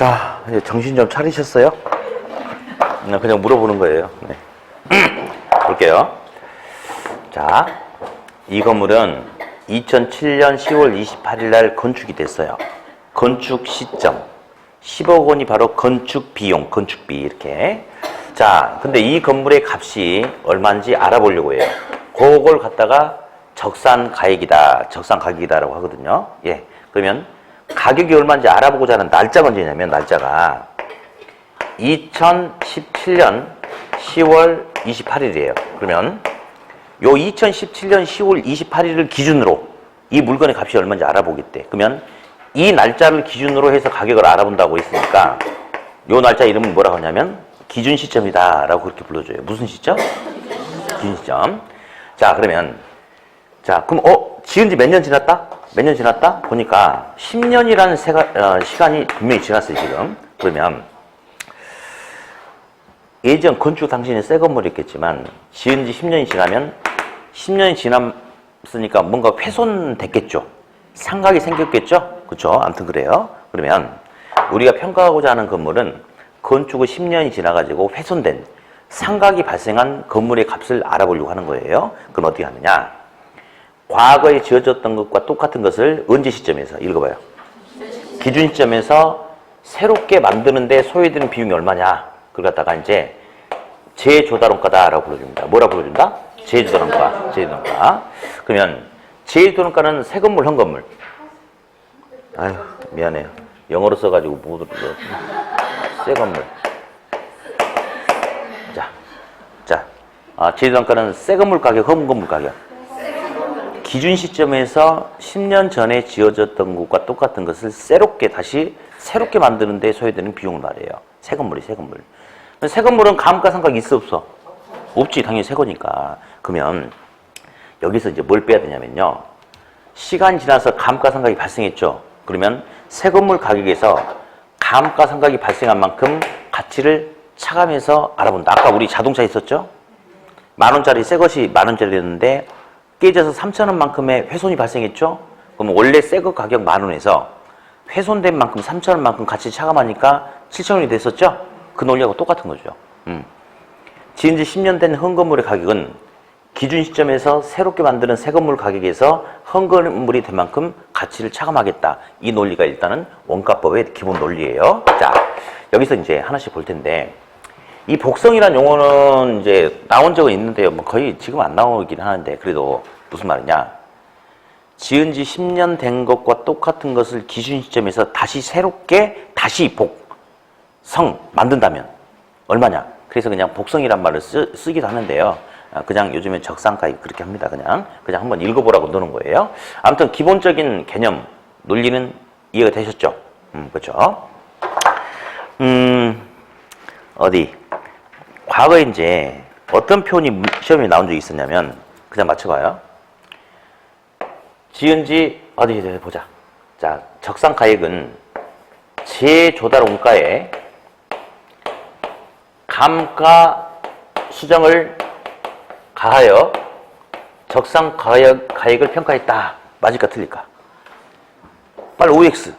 자, 이제 정신 좀 차리셨어요? 그냥 물어보는 거예요. 네. 볼게요. 자, 이 건물은 2007년 10월 28일 날 건축이 됐어요. 건축 시점 10억 원이 바로 건축 비용, 건축비 이렇게. 자, 근데 이 건물의 값이 얼마인지 알아보려고 해요. 그걸 갖다가 적산가액이다, 적산가격이다라고 하거든요. 예, 그러면 가격이 얼마인지 알아보고자 하는 날짜가 언제냐면 날짜가 2017년 10월 28일이에요. 그러면 요 2017년 10월 28일을 기준으로 이 물건의 값이 얼마인지 알아보겠대. 그러면 이 날짜를 기준으로 해서 가격을 알아본다고 했으니까 요 날짜 이름은 뭐라고 하냐면 기준 시점이다 라고 그렇게 불러줘요. 무슨 시점? 기준 시점. 자, 그러면 자, 그럼 지은 지 몇 년 지났다? 몇 년 지났다? 보니까 10년이라는 시간이 분명히 지났어요, 지금. 그러면 예전 건축 당시에는 새 건물이었겠지만 지은 지 10년이 지나면 10년이 지났으니까 뭔가 훼손됐겠죠. 상각이 생겼겠죠? 그렇죠? 아무튼 그래요. 그러면 우리가 평가하고자 하는 건물은 건축 후 10년이 지나가지고 훼손된 상각이 발생한 건물의 값을 알아보려고 하는 거예요. 그럼 어떻게 하느냐? 과거에 지어졌던 것과 똑같은 것을 언제 시점에서 읽어봐요. 기준 시점에서 새롭게 만드는데 소요되는 비용이 얼마냐? 그걸 갖다가 이제 재조달원가다라고 불러줍니다. 뭐라고 불러준다? 재조달원가. 재조달원가. 그러면 재조달원가는 새 건물, 현 건물. 아유, 미안해요. 영어로 써가지고 못 들어. 새 건물. 자, 재조달원가는 새 건물 가격, 현 건물 가격. 기준 시점에서 10년 전에 지어졌던 것과 똑같은 것을 다시 새롭게 만드는데 소요되는 비용을 말해요. 새 건물이 새 건물. 새 건물은 감가상각이 있어 없어? 없지. 당연히 새 거니까. 그러면 여기서 이제 뭘 빼야 되냐면요. 시간이 지나서 감가상각이 발생했죠. 그러면 새 건물 가격에서 감가상각이 발생한 만큼 가치를 차감해서 알아본다. 아까 우리 자동차 있었죠? 10,000원짜리 새 것이 10,000원짜리였는데 깨져서 3,000원만큼의 훼손이 발생했죠? 그럼 원래 새 것 가격 10,000원에서 훼손된 만큼 3,000원만큼 가치 차감하니까 7,000원이 됐었죠? 그 논리하고 똑같은 거죠. 지은 지 10년 된 헌건물의 가격은 기준 시점에서 새롭게 만드는 새 건물 가격에서 헌건물이 된 만큼 가치를 차감하겠다. 이 논리가 일단은 원가법의 기본 논리예요. 자, 여기서 이제 하나씩 볼 텐데 이 복성이라는 용어는 이제 나온 적은 있는데요. 뭐 거의 지금 안 나오긴 하는데 그래도 무슨 말이냐? 지은 지 10년 된 것과 똑같은 것을 기준 시점에서 다시 새롭게 다시 만든다면 얼마냐? 그래서 그냥 복성이란 말을 쓰기도 하는데요. 그냥 요즘에 적산가액 그렇게 합니다. 그냥 한번 읽어보라고 노는 거예요. 아무튼 기본적인 개념, 논리는 이해가 되셨죠? 그렇죠? 어디? 과거에 이제 어떤 표현이 시험에 나온 적이 있었냐면 그냥 맞춰봐요. 지은지 어디 보자. 자, 적산가액은 재조달 원가에 감가 수정을 가하여 적산가액을 평가했다. 맞을까 틀릴까? 빨리 OX.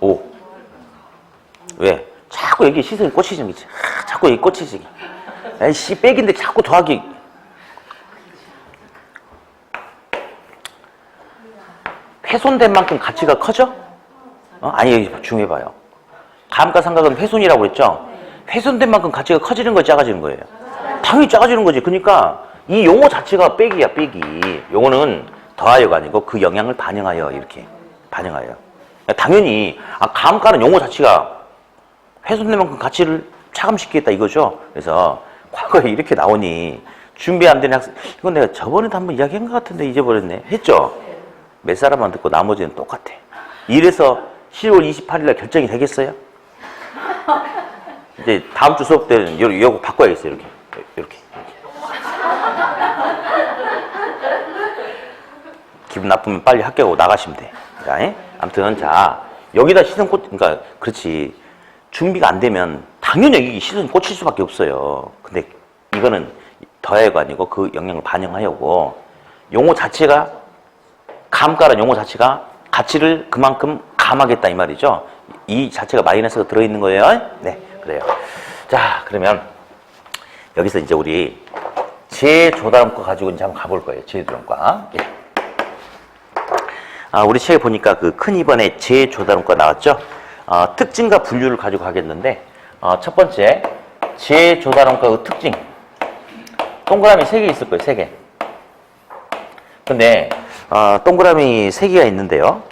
오. 왜? 자꾸 여기 시선이 꽂히지. 자꾸 여기 꽂히지. 에이씨, 백인데 자꾸 더하기. 훼손된 만큼 가치가 커져? 아니, 중요해봐요. 감가상각은 훼손이라고 그랬죠? 훼손된 만큼 가치가 커지는 거예요, 작아지는 거예요? 당연히 작아지는 거지. 그러니까 이 용어 자체가 빼기야, 빼기. 용어는 더하여가 아니고 그 영향을 반영하여 이렇게 반영하여. 당연히 감가는 용어 자체가 훼손된 만큼 가치를 차감시키겠다 이거죠. 그래서 과거에 이렇게 나오니 준비 안 되는 학생, 이건 내가 저번에도 한번 이야기한 것 같은데 잊어버렸네. 했죠? 몇 사람만 듣고 나머지는 똑같아. 이래서 10월 28일 날 결정이 되겠어요? 이제 다음 주 수업 때는 이거 바꿔야겠어요. 이렇게. 기분 나쁘면 빨리 학교 가고 나가시면 돼. 자, 아무튼 자, 여기다 시선 그러니까 그렇지. 준비가 안 되면 당연히 여기 시선이 꽂힐 수밖에 없어요. 근데 이거는 더해가 아니고 그 영향을 반영하려고 용어 자체가 감가라는 용어 자체가 가치를 그만큼 감하겠다 이 말이죠. 이 자체가 마이너스가 들어있는 거예요. 네, 그래요. 자, 그러면 여기서 이제 우리 재조달음과 가지고 이제 한번 가볼 거예요. 재조달음과. 예. 우리 책에 보니까 그 큰 2번에 재조달음과 나왔죠. 특징과 분류를 가지고 가겠는데 첫 번째 재조달음과 그 특징. 동그라미 3개 있을 거예요. 3개. 근데 동그라미 3개가 있는데요.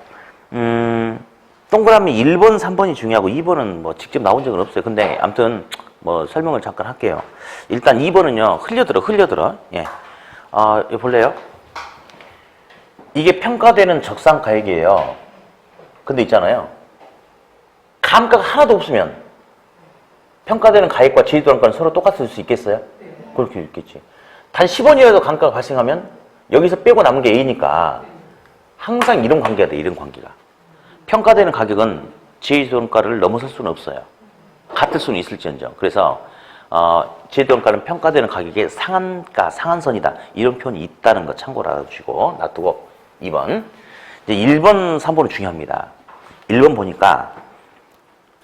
동그라미 1번, 3번이 중요하고 2번은 뭐 직접 나온 적은 없어요. 근데 아무튼 뭐 설명을 잠깐 할게요. 일단 2번은요. 흘려들어. 예. 이거 볼래요? 이게 평가되는 적상가액이에요. 근데 있잖아요. 감가가 하나도 없으면 평가되는 가액과 제시도량가는 서로 똑같을 수 있겠어요? 그렇게 있겠지. 단 10원이라도 감가가 발생하면 여기서 빼고 남은 게 A니까 항상 이런 관계가 돼, 이런 관계가. 평가되는 가격은 제시도량가를 넘어설 수는 없어요. 같을 수는 있을지언정. 그래서 제시도량가는 평가되는 가격의 상한가, 상한선이다. 이런 표현이 있다는 거 참고로 알아두시고 놔두고 2번. 이제 1번, 3번은 중요합니다. 1번 보니까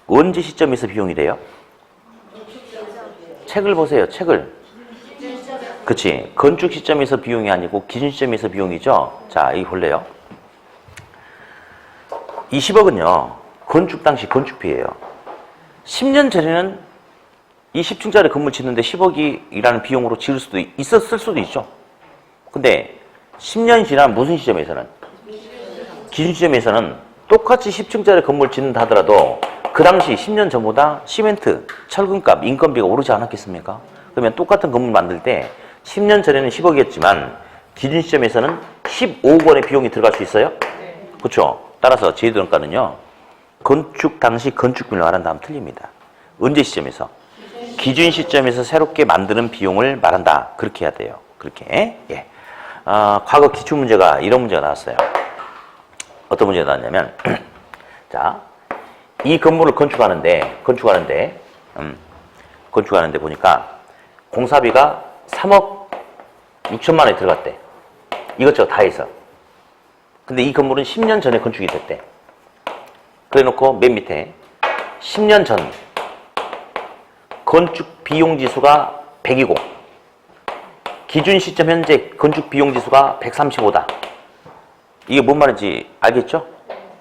언제 시점에서 비용이 돼요? 책을 보세요. 책을. 그치. 건축 시점에서 비용이 아니고 기준 시점에서 비용이죠. 자, 이 볼래요? 이 10억은요. 건축 당시 건축비예요. 10년 전에는 이 10층짜리 건물 짓는데 10억이라는 비용으로 지을 수도 있었을 수도 있죠. 근데 10년이 지난 무슨 시점에서는? 기준 시점에서는 똑같이 10층짜리 건물 짓는다 하더라도 그 당시 10년 전보다 시멘트, 철근값, 인건비가 오르지 않았겠습니까? 그러면 똑같은 건물 만들 때 10년 전에는 10억이었지만 기준 시점에서는 15억 원의 비용이 들어갈 수 있어요? 그렇죠? 따라서 제시도량가는요. 건축 당시 건축비를 말한 다음 틀립니다. 언제 시점에서? 기준 시점에서 새롭게 만드는 비용을 말한다. 그렇게 해야 돼요. 그렇게. 예. 과거 기출문제가 이런 문제가 나왔어요. 어떤 문제가 나왔냐면 자, 이 건물을 건축하는데 보니까 공사비가 3억 6천만 원이 들어갔대. 이것저것 다 해서. 근데 이 건물은 10년 전에 건축이 됐대. 그래 놓고 맨 밑에 10년 전 건축 비용 지수가 100이고 기준 시점 현재 건축 비용 지수가 135다. 이게 뭔 말인지 알겠죠?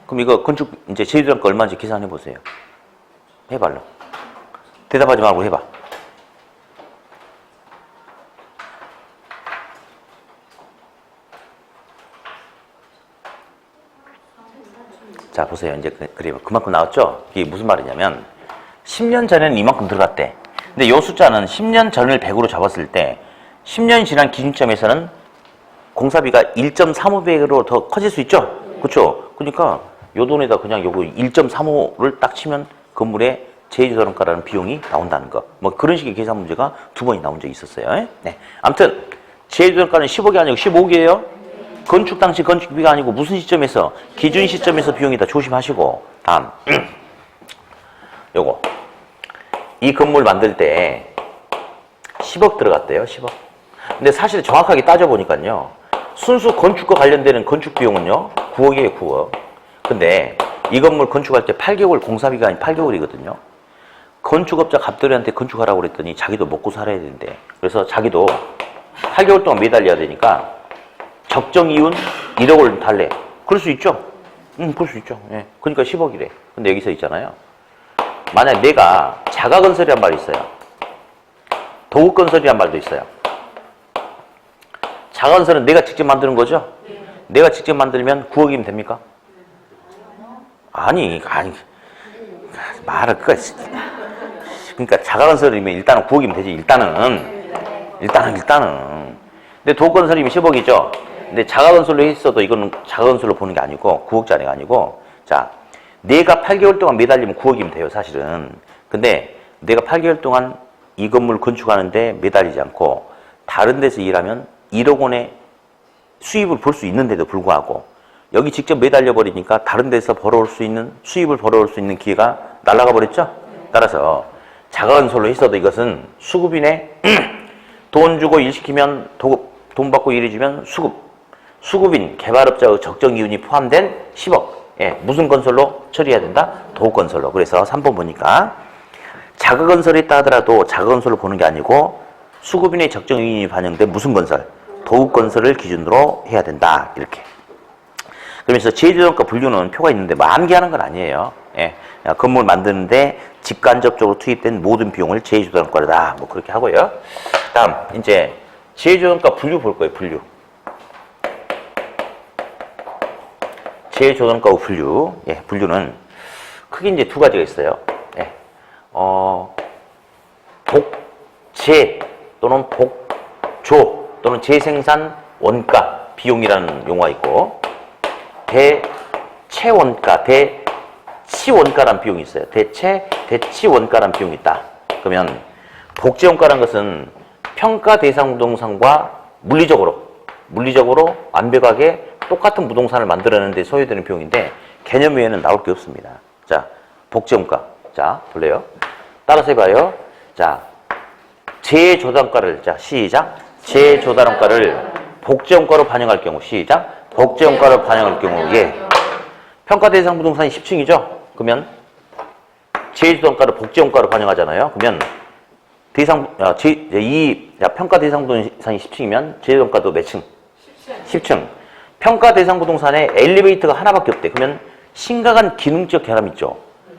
그럼 이거 건축 이제 제시도량가 얼마인지 계산해 보세요. 해봐요. 대답하지 말고 해봐. 자, 보세요. 이제 그만큼 나왔죠? 이게 무슨 말이냐면 10년 전에는 이만큼 들어갔대. 근데 이 숫자는 10년 전을 100으로 잡았을 때 10년이 지난 기준점에서는 공사비가 1.35배로 더 커질 수 있죠? 그렇죠? 그러니까 요 돈에다 그냥 요거 1.35를 딱 치면 건물의 제시도량가라는 비용이 나온다는 거. 뭐 그런 식의 계산 문제가 2번이 나온 적이 있었어요. 네. 아무튼 제시도량가는 10억이 아니고 15억이에요. 건축 당시 건축비가 아니고 무슨 시점에서? 기준 시점에서 비용이다. 조심하시고. 다음. 요거. 이 건물 만들 때 10억 들어갔대요. 10억. 근데 사실 정확하게 따져보니까요. 순수 건축과 관련되는 건축 비용은요. 9억이에요. 9억. 근데 이 건물 건축할 때 8개월 공사비가 아닌 8개월이거든요. 건축업자 갑돌이한테 건축하라고 그랬더니 자기도 먹고 살아야 되는데 그래서 자기도 8개월 동안 매달려야 되니까 적정 이윤 1억 원 달래. 그럴 수 있죠? 그럴 수 있죠. 예. 그러니까 10억이래. 근데 여기서 있잖아요. 만약 내가 자가건설이란 말이 있어요. 도급건설이란 말도 있어요. 자가건설은 내가 직접 만드는 거죠? 내가 직접 만들면 9억이면 됩니까? 아니. 말을 그러니까 자가건설이면 일단은 9억이면 되지. 일단은. 근데 도급건설이면 10억이죠? 근데 자가건설로 했어도 이거는 자가건설로 보는 게 아니고 9억짜리가 아니고 자, 내가 8개월 동안 매달리면 9억이면 돼요. 사실은. 근데 내가 8개월 동안 이 건물 건축하는데 매달리지 않고 다른 데서 일하면 1억 원의 수입을 볼 수 있는데도 불구하고 여기 직접 매달려 버리니까 다른 데서 벌어올 수 있는 수입을 벌어올 수 있는 기회가 날아가 버렸죠. 따라서 자가건설로 했어도 이것은 수급이네. 돈 주고 일 시키면 돈 받고 일해주면 수급. 수급인, 개발업자의 적정 이윤이 포함된 10억. 예, 무슨 건설로 처리해야 된다? 도급건설로. 그래서 3번 보니까 자가건설이 있다 하더라도 자가건설로 보는 게 아니고 수급인의 적정 이윤이 반영된 무슨 건설? 도급건설을 기준으로 해야 된다. 이렇게. 그러면서 제조단가 분류는 표가 있는데 뭐 암기하는 건 아니에요. 예, 건물 만드는데 직간접적으로 투입된 모든 비용을 제조단가다. 뭐 그렇게 하고요. 다음 이제 제조단가 분류 볼 거예요. 분류. 제조단가 분류. 예, 분류는 크게 이제 두 가지가 있어요. 예, 복제 또는 복조 또는 재생산 원가 비용이라는 용어가 있고 대체원가, 대치원가라는 비용이 있어요. 대치원가라는 비용이 있다. 그러면 복제원가라는 것은 평가 대상 부동산과 물리적으로 완벽하게 똑같은 부동산을 만들어내는데 소요되는 비용인데 개념 외에는 나올 게 없습니다. 자, 복제원가. 자, 볼래요? 따라서 해봐요. 자, 재조달원가를, 자, 시작. 재조달원가를 복제원가로 반영할 경우, 시작. 복제원가를 반영할 경우, 예. 평가 대상 부동산이 10층이죠? 그러면 재조달원가를 복제원가로 반영하잖아요. 그러면 평가 대상 부동산이 10층이면 재조달원가도 몇 층? 10층. 평가 대상 부동산에 엘리베이터가 하나밖에 없대. 그러면 심각한 기능적 결함이 있죠.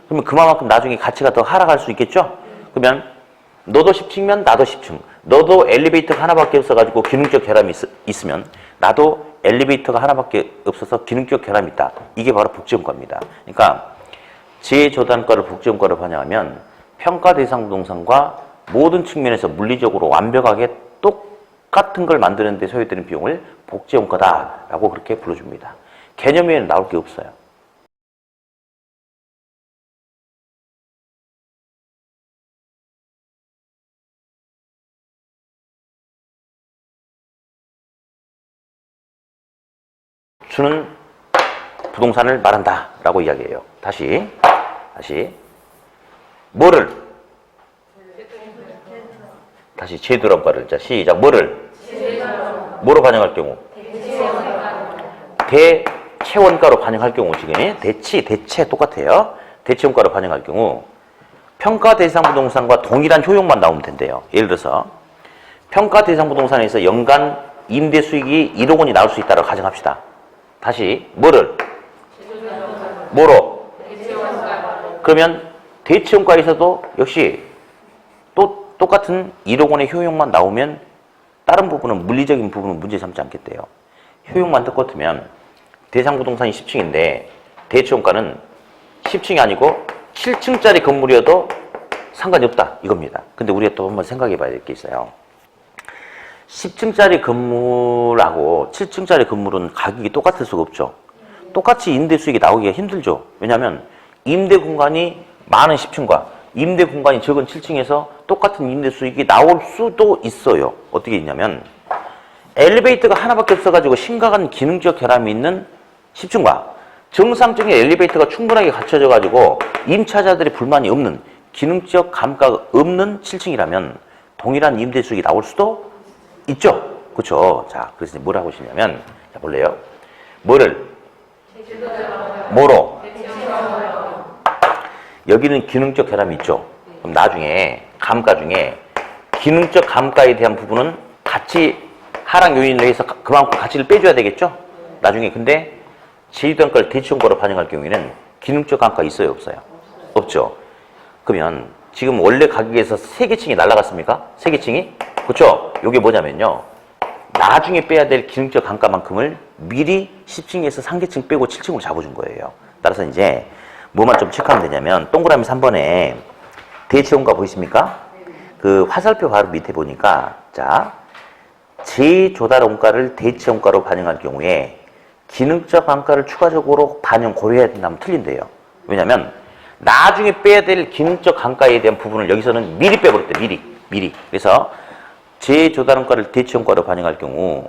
그러면 그만큼 나중에 가치가 더 하락할 수 있겠죠? 그러면 너도 10층이면 나도 10층. 너도 엘리베이터가 하나밖에 없어가지고 기능적 결함이 있으면 나도 엘리베이터가 하나밖에 없어서 기능적 결함이 있다. 이게 바로 복제원가입니다. 그러니까 재조달원가를 복제원가로 반영하면 평가 대상 부동산과 모든 측면에서 물리적으로 완벽하게 똑같은 걸 만드는 데 소요되는 비용을 복제원가다라고 그렇게 불러줍니다. 개념에는 나올 게 없어요. 주는 부동산을 말한다 라고 이야기해요. 다시 뭐를? 다시 제조달원가를. 자, 시작. 뭐를? 뭐로 반영할 경우? 대체원가로 반영할 경우. 지금 대체 똑같아요. 대체원가로 반영할 경우 평가 대상 부동산과 동일한 효용만 나오면 된대요. 예를 들어서 평가 대상 부동산에서 연간 임대 수익이 1억 원이 나올 수 있다고 가정합시다. 다시 뭐를? 뭐로? 그러면 대체원가에서도 역시 또 똑같은 1억 원의 효용만 나오면 다른 부분은 물리적인 부분은 문제 삼지 않겠대요. 효용만 똑같으면 대상 부동산이 10층인데 대체원가는 10층이 아니고 7층짜리 건물이어도 상관이 없다 이겁니다. 근데 우리가 또 한번 생각해 봐야 될 게 있어요. 10층짜리 건물하고 7층짜리 건물은 가격이 똑같을 수가 없죠. 똑같이 임대 수익이 나오기가 힘들죠. 왜냐하면 임대 공간이 많은 10층과 임대 공간이 적은 7층에서 똑같은 임대 수익이 나올 수도 있어요. 어떻게 있냐면 엘리베이터가 하나밖에 없어가지고 심각한 기능적 결함이 있는 10층과 정상적인 엘리베이터가 충분하게 갖춰져가지고 임차자들의 불만이 없는 기능적 감가가 없는 7층이라면 동일한 임대 수익이 나올 수도 있죠. 그렇죠. 자, 그래서 뭘 하고 싶냐면, 자, 볼래요? 뭐를? 뭐로? 여기는 기능적 결함이 있죠. 그럼 나중에 감가 중에 기능적 감가에 대한 부분은 같이 하락 요인을 해서 그만큼 가치를 빼줘야 되겠죠. 나중에. 근데 제조단가를 대체원가로 반영할 경우에는 기능적 감가 있어요, 없어요? 없죠. 그러면 지금 원래 가격에서 3개층이 날라갔습니까? 3개층이? 그렇죠? 이게 뭐냐면요. 나중에 빼야 될 기능적 감가만큼을 미리 10층에서 상계층 빼고 7층으로 잡아준 거예요. 따라서 이제 뭐만 좀 체크하면 되냐면 동그라미 3번에 대체원가 보이십니까? 그 화살표 바로 밑에 보니까 자, 재조달원가를 대체원가로 반영할 경우에 기능적 감가를 추가적으로 반영 고려해야 된다면 틀린대요. 왜냐면 나중에 빼야 될 기능적 감가에 대한 부분을 여기서는 미리 빼버렸대. 미리. 그래서 재조달원가를 대체원가로 반영할 경우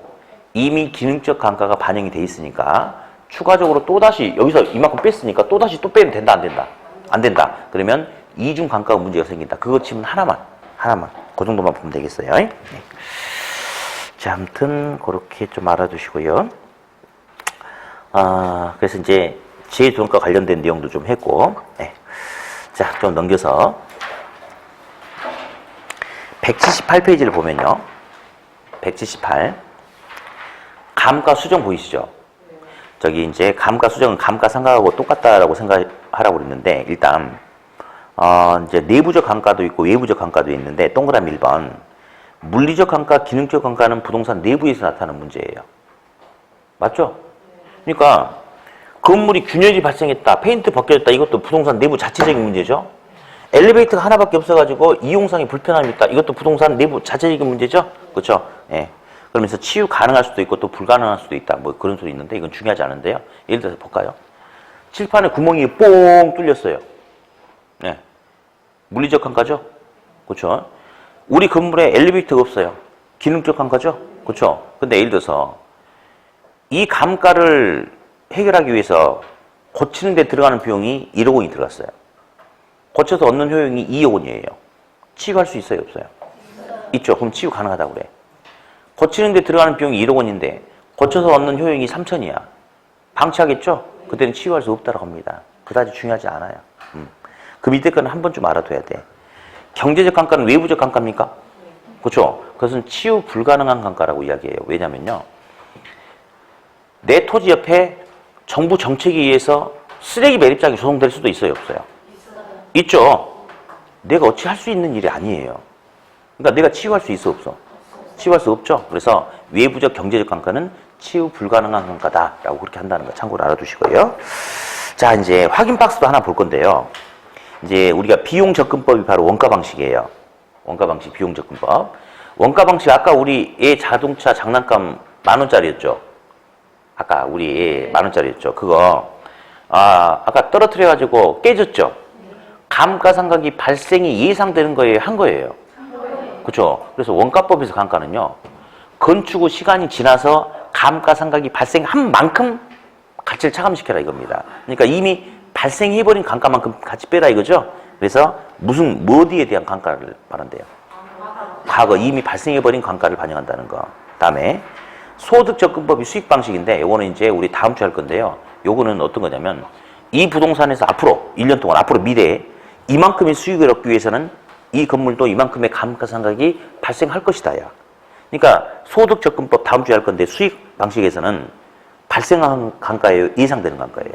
이미 기능적 감가가 반영이 돼 있으니까 추가적으로 또다시 여기서 이만큼 뺐으니까 또다시 또 빼면 된다, 안 된다? 안 된다. 그러면 이중 감가가 문제가 생긴다. 그거 치면 하나만. 그 정도만 보면 되겠어요. 네. 자, 아무튼 그렇게 좀 알아두시고요. 그래서 이제 제2등과 관련된 내용도 좀 했고, 네. 자, 좀 넘겨서 178페이지를 보면요. 178. 감가 수정 보이시죠? 저기 이제 감가 수정은 감가상각하고 똑같다라고 생각하라고 그랬는데, 일단 이제 내부적 감가도 있고 외부적 감가도 있는데, 동그라미 1번. 물리적 감가, 기능적 감가는 부동산 내부에서 나타나는 문제예요. 맞죠? 그러니까 건물이 균열이 발생했다, 페인트 벗겨졌다, 이것도 부동산 내부 자체적인 문제죠. 엘리베이터가 하나밖에 없어가지고 이용상에 불편함이 있다, 이것도 부동산 내부 자체적인 문제죠. 그렇죠? 예. 그러면서 치유 가능할 수도 있고 또 불가능할 수도 있다, 뭐 그런 소리 있는데 이건 중요하지 않은데요. 예를 들어서 볼까요? 칠판에 구멍이 뽕 뚫렸어요. 네. 물리적 감가죠. 그렇죠? 우리 건물에 엘리베이터가 없어요. 기능적 감가죠. 그렇죠? 근데 예를 들어서 이 감가를 해결하기 위해서 고치는 데 들어가는 비용이 1억 원이 들어갔어요. 고쳐서 얻는 효용이 2억 원이에요. 치유할 수 있어요, 없어요? 있죠. 그럼 치유 가능하다고 그래. 고치는 데 들어가는 비용이 1억 원인데 고쳐서 얻는 효용이 3천이야. 방치하겠죠? 그때는 치유할 수 없다고 합니다. 그다지 중요하지 않아요. 그 밑에 거는 한 번쯤 알아둬야 돼. 경제적 감가는 외부적 감가입니까? 그렇죠? 그것은 치유 불가능한 감가라고 이야기해요. 왜냐면요, 내 토지 옆에 정부 정책에 의해서 쓰레기 매립장이 조성될 수도 있어요, 없어요? 있죠. 내가 어찌 할 수 있는 일이 아니에요. 그러니까 내가 치유할 수 있어, 없어? 치유할 수 없죠. 그래서 외부적 경제적 감가는 치유 불가능한 감가다라고 그렇게 한다는 거 참고로 알아두시고요. 자, 이제 확인 박스도 하나 볼 건데요. 이제 우리가 비용 접근법이 바로 원가 방식이에요. 원가 방식, 비용 접근법. 원가 방식, 아까 우리 애 자동차 장난감 10,000원짜리였죠. 아까 우리 애 10,000원짜리였죠. 그거 아까 떨어뜨려가지고 깨졌죠. 감가상각이 발생이 예상되는 거예요, 한 거예요? 그렇죠. 그래서 원가법에서 감가는요, 건축 후 시간이 지나서 감가상각이 발생한 만큼 가치를 차감시켜라 이겁니다. 그러니까 이미 발생해버린 감가만큼 같이 빼라 이거죠. 그래서 무슨 뭐디에 대한 감가를 말한대요. 과거 이미 발생해버린 감가를 반영한다는 거. 다음에 소득 접근법이 수익 방식인데, 요거는 이제 우리 다음 주에 할 건데요. 요거는 어떤 거냐면, 이 부동산에서 앞으로 1년 동안 앞으로 미래에 이만큼의 수익을 얻기 위해서는 이 건물도 이만큼의 감가상각이 발생할 것이다야. 그러니까 소득 접근법 다음 주에 할 건데, 수익 방식에서는 발생한 감가예요, 예상되는 감가예요?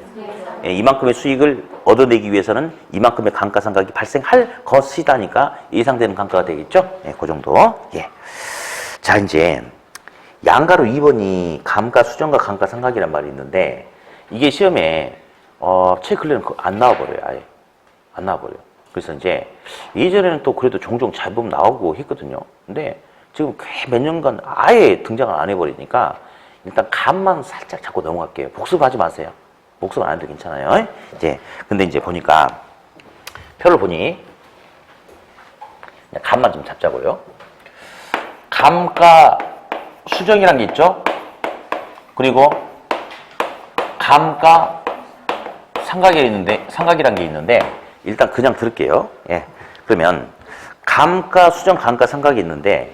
예, 이만큼의 수익을 얻어내기 위해서는 이만큼의 감가상각이 발생할 것이다니까 예상되는 감가가 되겠죠? 예, 그 정도. 예. 자, 이제 양가로 2번이 감가 수정과 감가상각이란 말이 있는데, 이게 시험에 최근에는 안 나와버려요. 아예 안 나와버려요. 그래서 이제 예전에는 또 그래도 종종 잘 보면 나오고 했거든요. 근데 지금 꽤 몇 년간 아예 등장을 안 해버리니까 일단 감만 살짝 잡고 넘어갈게요. 복습하지 마세요. 복습 안 해도 괜찮아요. 이제 근데 이제 보니까 표를 보니 감만 좀 잡자고요. 감가 수정이란 게 있죠. 그리고 감가 상각이란 게 있는데, 일단 그냥 들을게요. 예. 그러면 감가 수정, 감가 상각이 있는데,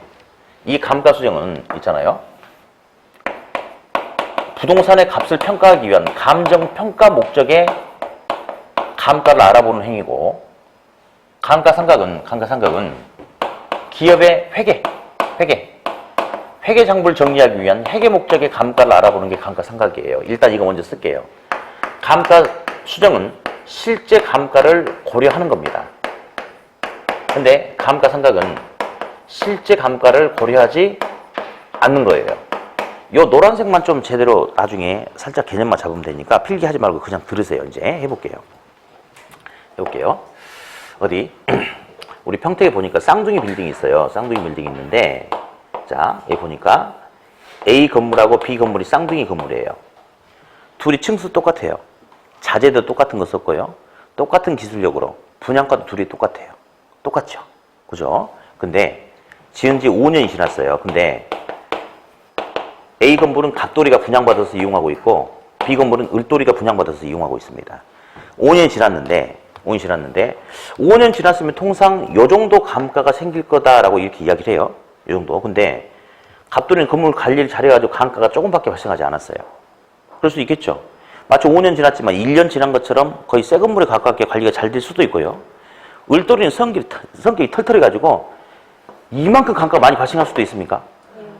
이 감가 수정은 있잖아요. 부동산의 값을 평가하기 위한 감정 평가 목적의 감가를 알아보는 행위고, 감가 상각은 기업의 회계 장부를 정리하기 위한 회계 목적의 감가를 알아보는 게 감가 상각이에요. 일단 이거 먼저 쓸게요. 감가 수정은 실제 감가를 고려하는 겁니다. 근데 감가 상각은 실제 감가를 고려하지 않는 거예요. 요 노란색만 좀 제대로 나중에 살짝 개념만 잡으면 되니까 필기하지 말고 그냥 들으세요. 이제 해볼게요. 어디? 우리 평택에 보니까 쌍둥이 빌딩이 있어요. 쌍둥이 빌딩이 있는데, 자, 여기 보니까 A 건물하고 B 건물이 쌍둥이 건물이에요. 둘이 층수 똑같아요. 자재도 똑같은 거 썼고요. 똑같은 기술력으로 분양가도 둘이 똑같아요. 똑같죠? 그죠? 근데 지은 지 5년이 지났어요. 근데 A 건물은 갓돌이가 분양받아서 이용하고 있고, B 건물은 을돌이가 분양받아서 이용하고 있습니다. 5년이 지났는데 5년 지났으면 통상 요 정도 감가가 생길 거다라고 이렇게 이야기를 해요. 이 정도. 근데 갑돌이는 건물 관리를 잘해가지고 감가가 조금밖에 발생하지 않았어요. 그럴 수 있겠죠. 마치 5년 지났지만 1년 지난 것처럼 거의 새 건물에 가깝게 관리가 잘 될 수도 있고요. 을돌이는 성격이 털털해가지고 이만큼 강가가 많이 발생할 수도 있습니까?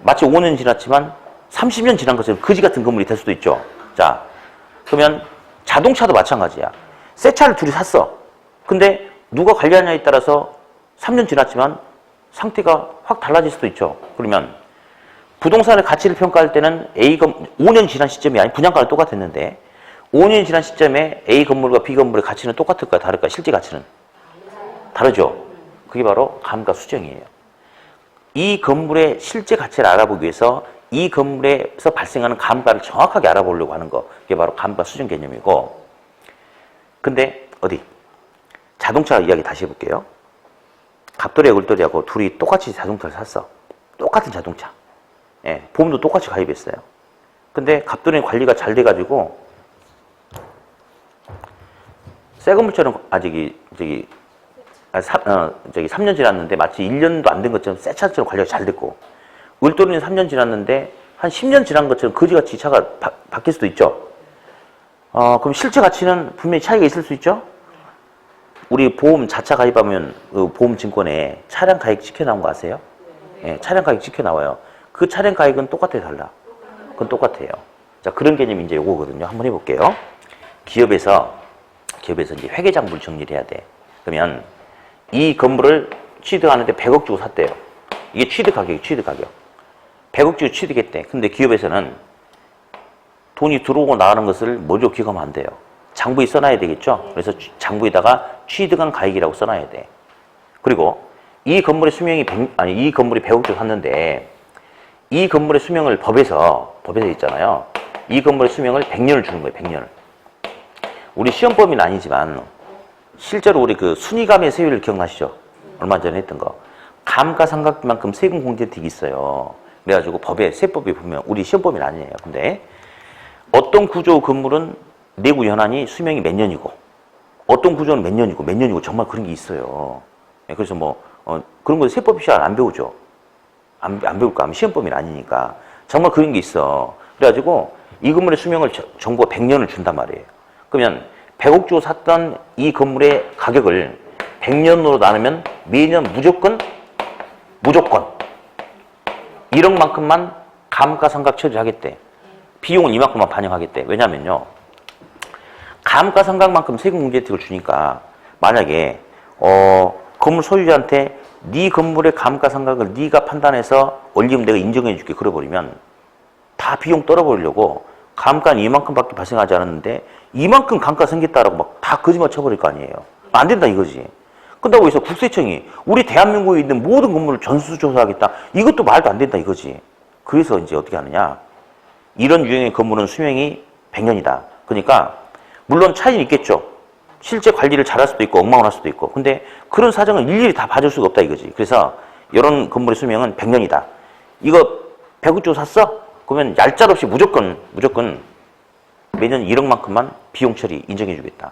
마치 5년 지났지만 30년 지난 것처럼 거지 같은 건물이 될 수도 있죠. 자, 그러면 자동차도 마찬가지야. 새 차를 둘이 샀어. 근데 누가 관리하냐에 따라서 3년 지났지만 상태가 확 달라질 수도 있죠. 그러면 부동산의 가치를 평가할 때는 5년 지난 시점이 아닌 분양가는 똑같았는데 5년이 지난 시점에 A 건물과 B 건물의 가치는 똑같을까 다를까? 실제 가치는 다르죠. 그게 바로 감가 수정이에요. 이 건물의 실제 가치를 알아보기 위해서 이 건물에서 발생하는 감가를 정확하게 알아보려고 하는 거, 그게 바로 감가 수정 개념이고. 근데 어디? 자동차 이야기 다시 해볼게요. 갑돌이하고 을돌이하고 둘이 똑같이 자동차를 샀어. 똑같은 자동차. 예, 보험도 똑같이 가입했어요. 근데 갑돌이는 관리가 잘 돼가지고 새 건물처럼 아직 3년 지났는데 마치 1년도 안 된 것처럼 새 차처럼 관리가 잘 됐고, 을돌이는 3년 지났는데 한 10년 지난 것처럼 거지같이 차가 바뀔 수도 있죠. 그럼 실제 가치는 분명히 차이가 있을 수 있죠. 우리 보험 자차 가입하면 그 보험증권에 차량 가액 찍혀 나온 거 아세요? 예, 차량 가액 찍혀 나와요. 그 차량 가액은 똑같아요, 달라? 그건 똑같아요. 자, 그런 개념이 이제 요거거든요. 한번 해볼게요. 기업에서 이제 회계장부를 정리를 해야 돼. 그러면 이 건물을 취득하는데 100억 주고 샀대요. 이게 취득 가격. 100억 주고 취득했대. 근데 기업에서는 돈이 들어오고 나가는 것을 뭐로 기억하면 안 돼요. 장부에 써놔야 되겠죠? 그래서 장부에다가 취득한 가액이라고 써놔야 돼. 그리고 이 건물의 수명이 이 건물이 100억 주고 샀는데 이 건물의 수명을 법에서 있잖아요. 이 건물의 수명을 100년을 주는 거예요, 100년을. 우리 시험범위는 아니지만 실제로 우리 그 순위감의 세율을 기억나시죠? 얼마 전에 했던 거. 감가상각비만큼 세금 공제 혜택이 있어요. 그래가지고 세법에 보면 우리 시험범위는 아니에요. 근데 어떤 구조 건물은 내구 연한이 수명이 몇 년이고 어떤 구조는 몇 년이고 정말 그런 게 있어요. 그래서 그런 거 세법 시간 안 배우죠. 안 배울까 하면 시험범위는 아니니까. 정말 그런 게 있어. 그래가지고 이 건물의 수명을 정부가 100년을 준단 말이에요. 그러면 100억 주고 샀던 이 건물의 가격을 100년으로 나누면 매년 무조건 1억만큼만 감가상각 처리를 하겠대. 비용은 이만큼만 반영하겠대. 왜냐면요, 감가상각만큼 세금 공제 혜택을 주니까 만약에 건물 소유자한테 네 건물의 감가상각을 네가 판단해서 올리면 내가 인정해 줄게 그래버리면 다 비용 떨어버리려고 감가는 이만큼밖에 발생하지 않았는데 이만큼 감가 생겼다라고 막 다 거짓말 쳐버릴 거 아니에요. 안 된다 이거지. 그런다고 해서 국세청이 우리 대한민국에 있는 모든 건물을 전수조사하겠다. 이것도 말도 안 된다 이거지. 그래서 이제 어떻게 하느냐. 이런 유형의 건물은 수명이 100년이다. 그러니까 물론 차이는 있겠죠. 실제 관리를 잘할 수도 있고 엉망을 할 수도 있고. 근데 그런 사정을 일일이 다 봐줄 수가 없다 이거지. 그래서 이런 건물의 수명은 100년이다. 이거 100억 주고 샀어? 그러면 얄짤없이 무조건 매년 1억만큼만 비용 처리 인정해 주겠다.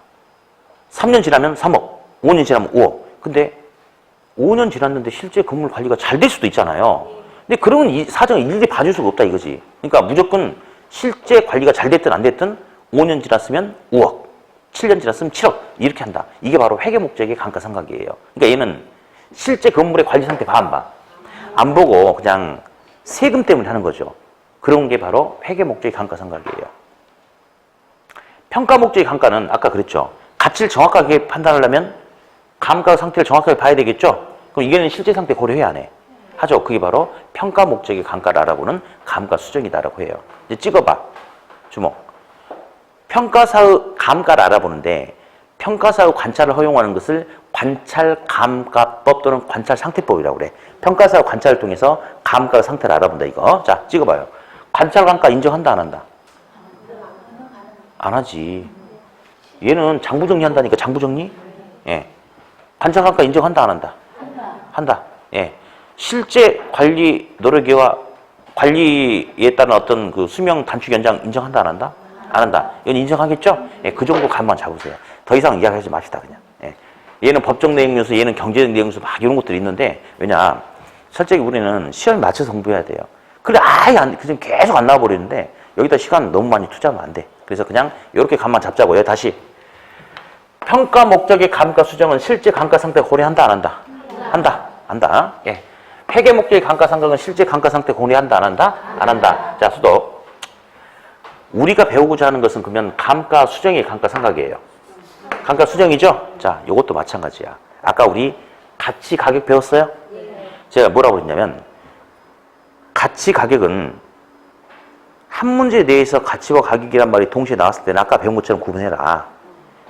3년 지나면 3억, 5년 지나면 5억. 근데 5년 지났는데 실제 건물 관리가 잘 될 수도 있잖아요. 근데 그러면 이 사정을 일일이 봐줄 수가 없다 이거지. 그러니까 무조건 실제 관리가 잘 됐든 안 됐든 5년 지났으면 5억, 7년 지났으면 7억 이렇게 한다. 이게 바로 회계 목적의 감가상각이에요. 그러니까 얘는 실제 건물의 관리 상태 봐 안 봐? 안 보고 그냥 세금 때문에 하는 거죠. 그런 게 바로 회계 목적의 감가상각이에요. 평가 목적의 감가는 아까 그랬죠. 가치를 정확하게 판단하려면 감가 상태를 정확하게 봐야 되겠죠. 그럼 이게는 실제 상태 고려해 안 해? 하죠. 그게 바로 평가 목적의 감가를 알아보는 감가 수정이다라고 해요. 이제 찍어봐. 주목. 평가사의 감가를 알아보는데 평가사의 관찰을 허용하는 것을 관찰감가법 또는 관찰상태법이라고 그래. 평가사의 관찰을 통해서 감가 상태를 알아본다 이거. 자, 찍어봐요. 관찰감가 인정한다 안 한다? 안 하지. 얘는 장부정리 한다니까. 장부정리? 예. 관찰감가 인정한다 안 한다? 한다. 예. 실제 관리 노력과 관리에 따른 어떤 그 수명 단축 연장 인정한다 안 한다? 안 한다. 이건 인정하겠죠? 예. 그 정도 감만 잡으세요. 더 이상 이야기하지 맙시다 그냥. 예. 얘는 법적 내용 요소, 얘는 경제 내용 요소 막 이런 것들이 있는데 왜냐? 솔직히 우리는 시험에 맞춰서 공부해야 돼요. 그래 아예 그냥 계속 안 나와버리는데 여기다 시간 너무 많이 투자하면 안 돼. 그래서 그냥 이렇게 감만 잡자고요. 다시. 평가 목적의 감가 수정은 실제 감가상태 고려한다, 안 한다? 한다. 한다. 예. 회계 목적의 감가상각은 실제 감가상태 고려한다, 안 한다? 안 한다. 자, 수도. 우리가 배우고자 하는 것은 그러면 감가 수정의 감가상각이에요. 감가 수정이죠? 자, 요것도 마찬가지야. 아까 우리 가치 가격 배웠어요? 제가 뭐라고 했냐면 가치 가격은 한 문제 내에서 가치와 가격이란 말이 동시에 나왔을 때는 아까 배운 것처럼 구분해라.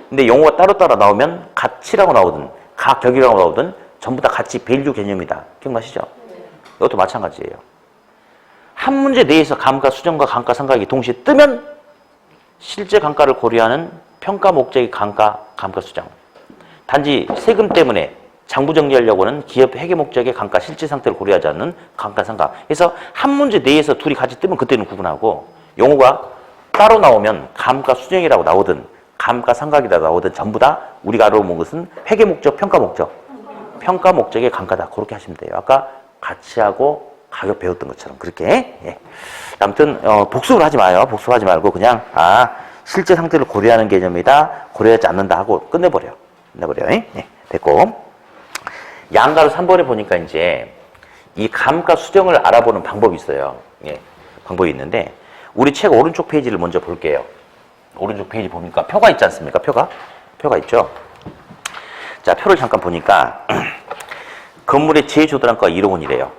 근데 용어가 따로따로 나오면 가치라고 나오든 가격이라고 나오든 전부 다 가치 밸류 개념이다. 기억나시죠? 이것도 마찬가지예요. 한 문제 내에서 감가 수정과 감가 상각이 동시에 뜨면 실제 감가를 고려하는 평가 목적의 감가 수정. 단지 세금 때문에 장부 정리하려고는 기업 회계 목적의 감가 실제 상태를 고려하지 않는 감가 상각. 그래서 한 문제 내에서 둘이 같이 뜨면 그때는 구분하고 용어가 따로 나오면 감가 수정이라고 나오든 감가 상각이라고 나오든 전부 다 우리가 알아본 것은 회계 목적, 평가 목적. 평가 목적의 감가다. 그렇게 하시면 돼요. 아까 가치하고 가격 배웠던 것처럼 그렇게. 예. 아무튼 복습을 하지 마요. 복습하지 말고 그냥 실제 상태를 고려하는 개념이다. 고려하지 않는다 하고 끝내버려. 예. 됐고. 양가로 3번에 보니까 이제 이 감가 수정을 알아보는 방법이 있어요. 예. 방법이 있는데 우리 책 오른쪽 페이지를 먼저 볼게요. 오른쪽 페이지 보니까 표가 있지 않습니까? 표가 있죠. 자, 표를 잠깐 보니까 건물의 제조도량가 1억 원이래요.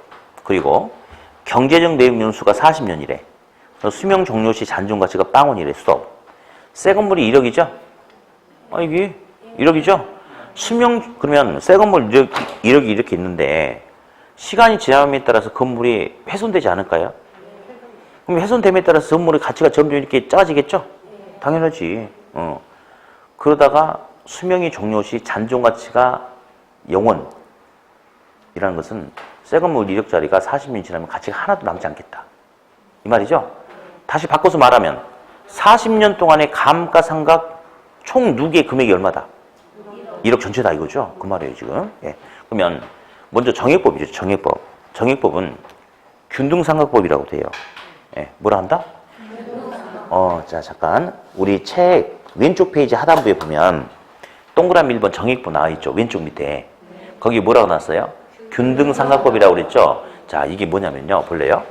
그리고 경제적 내역 연수가 40년이래. 수명 종료 시 잔존 가치가 빵원이래. 수업. 새 건물이 1억이죠? 이게 1억이죠? 그러면 새 건물 1억이 이렇게 있는데 시간이 지남에 따라서 건물이 훼손되지 않을까요? 그럼 훼손됨에 따라서 건물의 가치가 점점 이렇게 작아지겠죠? 당연하지. 그러다가 수명이 종료 시 잔존 가치가 0원이라는 것은 새 건물 1억짜리가 40년이 지나면 가치가 하나도 남지 않겠다. 이 말이죠? 다시 바꿔서 말하면 40년 동안의 감가상각 총 누계의 금액이 얼마다? 1억 전체다 이거죠? 그 말이에요 지금. 예. 그러면 먼저 정액법이죠. 정액법은 균등상각법이라고 돼요. 예. 뭐라 한다? 자 잠깐 우리 책 왼쪽 페이지 하단부에 보면 동그라미 1번 정액법 나와 있죠. 왼쪽 밑에. 거기 뭐라고 나왔어요? 균등상각법이라고 그랬죠. 자 이게 뭐냐면요. 볼래요?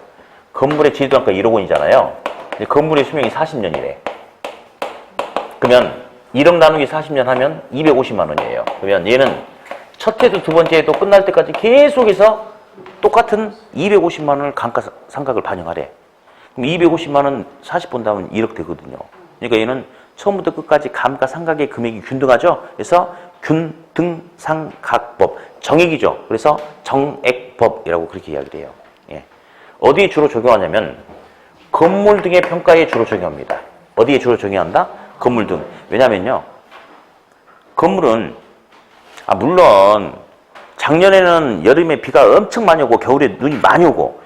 건물의 지주단가 1억 원이잖아요. 근데 건물의 수명이 40년이래. 그러면 1억 나누기 40년 하면 250만 원이에요. 그러면 얘는 첫 해도 두 번째 해도 끝날 때까지 계속해서 똑같은 250만 원을 감가상각을 반영하래. 그럼 250만 원 40 본다면 1억 되거든요. 그러니까 얘는 처음부터 끝까지 감가상각의 금액이 균등하죠. 그래서 균등상각법, 정액이죠. 그래서 정액법이라고 그렇게 이야기를 해요. 예. 어디에 주로 적용하냐면 건물 등의 평가에 주로 적용합니다. 어디에 주로 적용한다? 건물 등. 왜냐면요. 건물은 물론 작년에는 여름에 비가 엄청 많이 오고 겨울에 눈이 많이 오고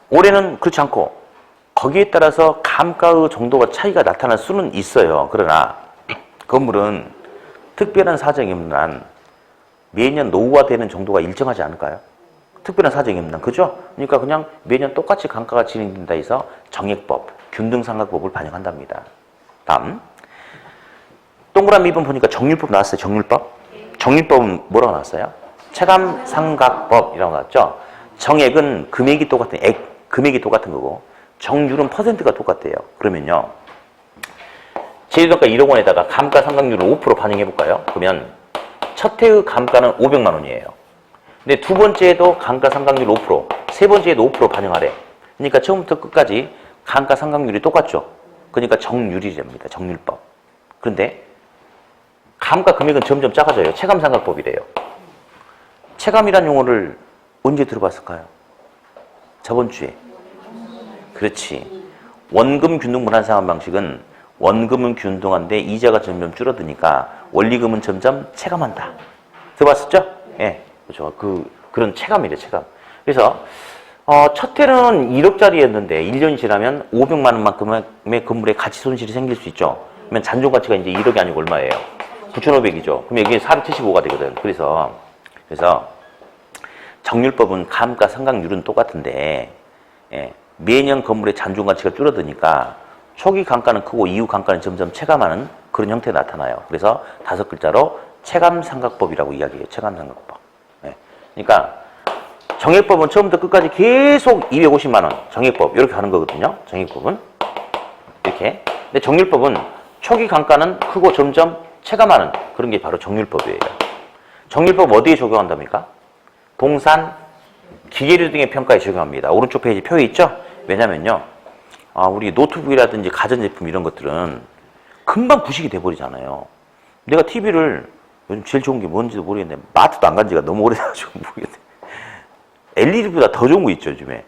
올해는 그렇지 않고 거기에 따라서 감가의 정도가 차이가 나타날 수는 있어요. 그러나 건물은 특별한 사정이 없는 한 매년 노후화되는 정도가 일정하지 않을까요? 특별한 사정이 없는 한. 그죠? 그러니까 그냥 매년 똑같이 감가가 진행된다 해서 정액법, 균등상각법을 반영한답니다. 다음 동그라미 2번 보니까 정률법 나왔어요. 정률법은 뭐라고 나왔어요? 체감상각법이라고 나왔죠. 정액은 금액이 똑같은 금액이 똑같은 거고 정률은 퍼센트가 똑같대요. 그러면요 제주도가 1억 원에다가 감가상각률을 5% 반영해 볼까요? 그러면 첫 해의 감가는 500만 원이에요. 근데 두 번째에도 감가상각률 5%, 세 번째에도 5% 반영하래. 그러니까 처음부터 끝까지 감가상각률이 똑같죠. 그러니까 정률이 됩니다. 정률법. 그런데 감가 금액은 점점 작아져요. 체감상각법이래요. 체감이란 용어를 언제 들어봤을까요? 저번 주에. 그렇지. 원금 균등 분할상환 방식은 원금은 균등한데 이자가 점점 줄어드니까 원리금은 점점 체감한다. 들어봤었죠? 예. 그렇죠. 그런 체감이래, 체감. 그래서 첫 해는 1억짜리였는데 1년이 지나면 500만 원만큼의 건물에 가치 손실이 생길 수 있죠. 그러면 잔존 가치가 이제 1억이 아니고 얼마예요? 9,500이죠. 그럼 여기 475가 되거든. 그래서 정률법은 감가상각률은 똑같은데 매년 건물의 잔존 가치가 줄어드니까 초기 감가는 크고 이후 감가는 점점 체감하는 그런 형태가 나타나요. 그래서 5글자로 체감상각법이라고 이야기해요. 체감상각법. 네. 그러니까 정액법은 처음부터 끝까지 계속 250만 원, 정액법 이렇게 가는 거거든요. 정액법은 이렇게. 근데 정률법은 초기 감가는 크고 점점 체감하는 그런 게 바로 정률법이에요. 정률법 어디에 적용한답니까? 동산, 기계류 등의 평가에 적용합니다. 오른쪽 페이지 표에 있죠? 왜냐면요, 우리 노트북이라든지 가전제품 이런 것들은 금방 부식이 돼버리잖아요. 내가 TV를 요즘 제일 좋은 게 뭔지도 모르겠는데 마트도 안 간 지가 너무 오래돼가지고 모르겠네. LED보다 더 좋은 거 있죠, 요즘에.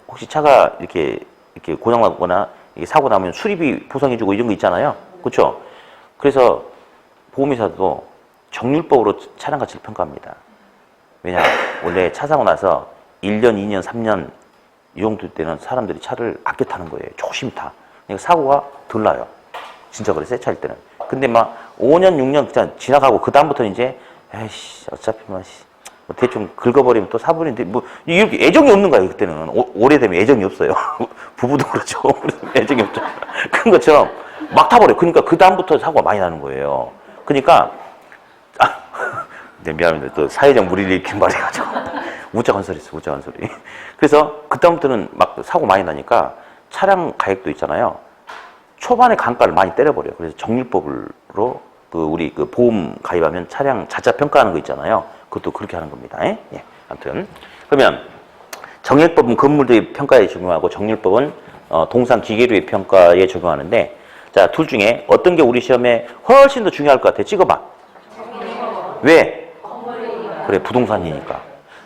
혹시 차가 이렇게 고장나거나 사고 나면 수리비 보상해주고 이런 거 있잖아요. 그렇죠? 그래서 보험회사도 정률법으로 차량 가치를 평가합니다. 왜냐, 원래 차 사고 나서 1년, 2년, 3년 이 정도 때는 사람들이 차를 아껴 타는 거예요. 조심히 타. 그러니까 사고가 덜 나요. 진짜 그래, 새 차일 때는. 근데 막 5년, 6년 그냥 지나가고 그 다음부터는 이제 에이씨, 어차피 뭐 대충 긁어버리면 또 사버리는데 뭐 이렇게 애정이 없는 거예요. 그때는 오래되면 애정이 없어요. 부부도 그렇죠. 애정이 없죠. 그런 것처럼 막 타버려. 그러니까 그 다음부터 사고가 많이 나는 거예요. 그러니까 네, 미안합니다. 또 사회적 무리를 일으킨 말해가지고 우짜건설이 있어. 우짜건설이. 그래서 그 다음부터는 막 사고 많이 나니까 차량 가액도 있잖아요. 초반에 감가를 많이 때려버려요. 그래서 정률법으로 우리 보험 가입하면 차량 자차 평가하는 거 있잖아요. 그것도 그렇게 하는 겁니다. 예? 아무튼 그러면 정액법은 건물의 평가에 적용하고 정률법은 동산 기계류의 평가에 적용하는데, 자, 둘 중에 어떤 게 우리 시험에 훨씬 더 중요할 것 같아? 찍어봐. 왜? 그래, 부동산이니까.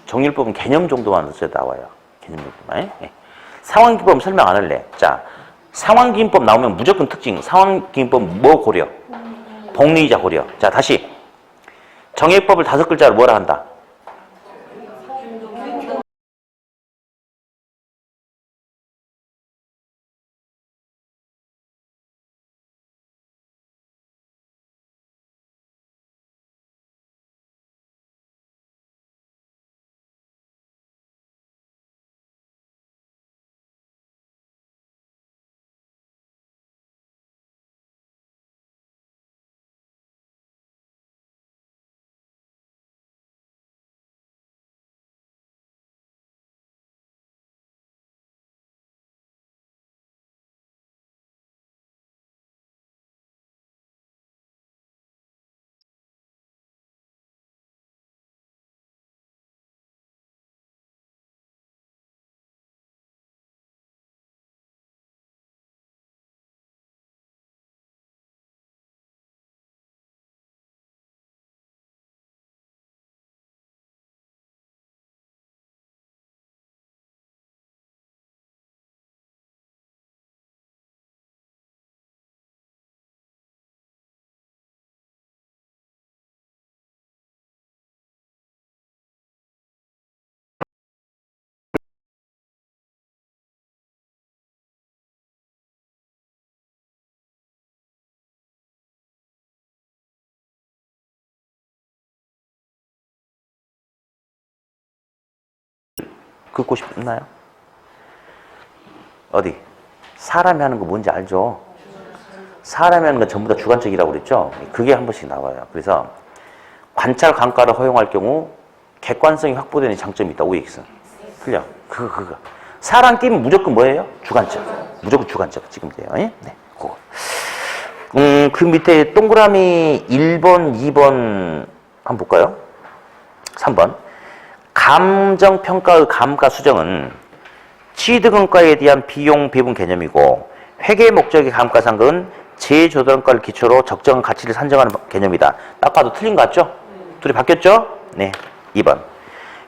정률법은 개념 정도만 써야 나와요. 개념 정도만. 예? 상환기법 설명 안 할래. 자, 상환기인법 나오면 무조건 특징. 상환기인법 뭐 고려? 복리이자 고려. 자, 다시. 정액법을 5글자로 뭐라 한다? 긋고 싶나요? 어디? 사람이 하는 거 뭔지 알죠? 사람이 하는 건 전부 다 주관적이라고 그랬죠? 그게 한 번씩 나와요. 그래서 관찰 감가를 허용할 경우 객관성이 확보되는 장점이 있다. OX. 틀려. 그거. 사람 끼면 무조건 뭐예요? 주관적. 무조건 주관적 찍으면 돼요. 예? 네. 그거. 그 밑에 동그라미 1번, 2번 한번 볼까요? 3번. 감정평가의 감가 수정은 취득원가에 대한 비용 배분 개념이고 회계 목적의 감가상각은 재조달원가를 기초로 적정한 가치를 산정하는 개념이다. 딱 봐도 틀린 거 같죠? 둘이 바뀌었죠? 네. 2번.